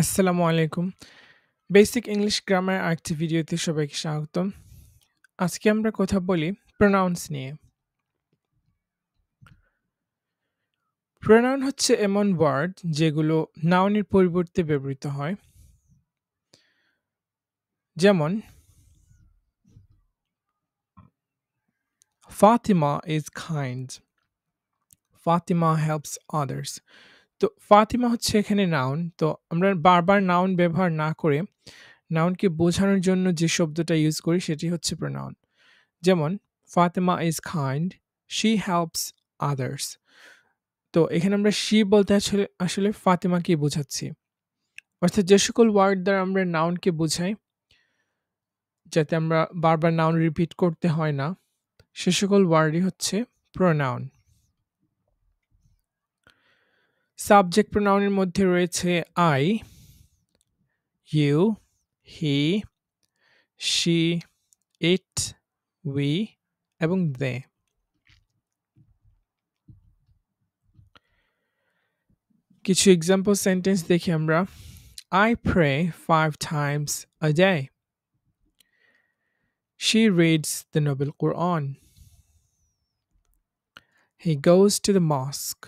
আসসালামু আলাইকুম। Basic English grammar আরেকটি ভিডিওতে সবাইকে স্বাগতম। আজকে আমরা কথা বলি প্রোনাউন্স নিয়ে। প্রোনাউন হচ্ছে এমন ওয়ার্ড যেগুলো নাউনের পরিবর্তে ব্যবহৃত হয়। যেমন Fatima is kind, Fatima helps others. তো ফাতিমা হচ্ছে এখানে নাউন। তো আমরা বারবার নাউন ব্যবহার না করে নাউনকে বোঝানোর জন্য যে শব্দটা ইউজ করি সেটি হচ্ছে প্রোনাউন। যেমন Fatima is kind, she helps others. তো এখানে আমরা শি বলতে আসলে ফাতিমাকেই বোঝাচ্ছি। অর্থাৎ যে সকল ওয়ার্ড দ্বারা আমরা নাউনকে বোঝাই, যাতে আমরা বারবার নাউন রিপিট করতে হয় না, সে সকল ওয়ার্ডই হচ্ছে প্রোনাউন। সাবজেক্ট প্রোনাউনের মধ্যে রয়েছে I, you, he, she, it, we এবং দে। কিছু এক্সাম্পল সেন্টেন্স দেখি আমরা। I pray 5 times a day. She reads the Noble Quran. He goes to the mosque.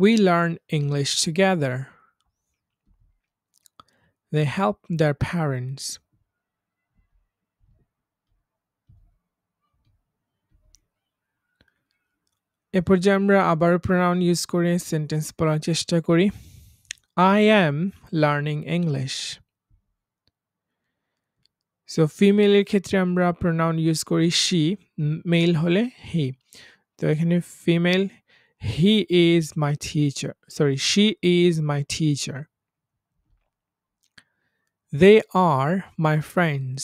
We learn English together. They help their parents. এ পর্যায়ে আমরা আবারও pronoun use করে sentence বলার চেষ্টা করি। I am learning English. So ফিমেলের ক্ষেত্রে আমরা প্রোনাউন ইউজ করি she, মেল হলে he। তো এখানে ফিমেল, he is my teacher. Sorry, she is my teacher. They are my friends.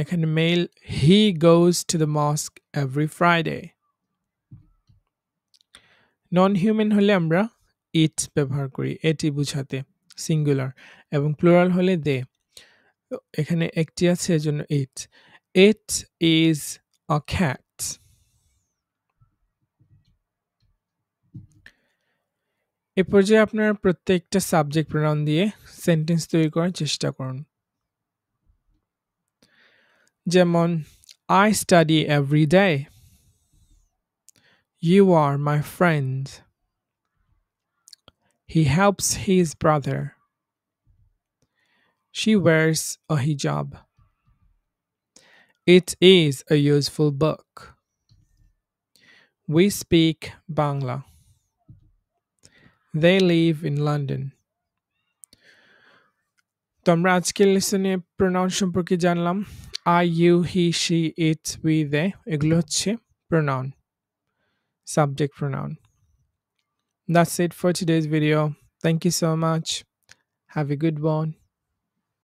এখানে male, he goes to the mosque every Friday. Non human হলে আমরা ইট ব্যবহার করি এটি বোঝাতে, সিঙ্গুলার, এবং প্লুরাল হলে দে। এখানে একটি আছে এজন্য ইট। It is a cat. এ পর্যায়ে আপনারা প্রত্যেকটা সাবজেক্ট প্রোনাউন দিয়ে সেন্টেন্স তৈরি করার চেষ্টা করুন। যেমন I study every day. You are my friend. He helps his brother. She wears a hijab. It is a useful book. We speak Bangla. They live in London. তো আমরা আজকের লেসনে pronoun সম্পর্কে জানলাম। I, you, he, she, it, we, they এগুলো হচ্ছে pronoun, subject pronoun. That's it for today's video. Thank you so much. Have a good one.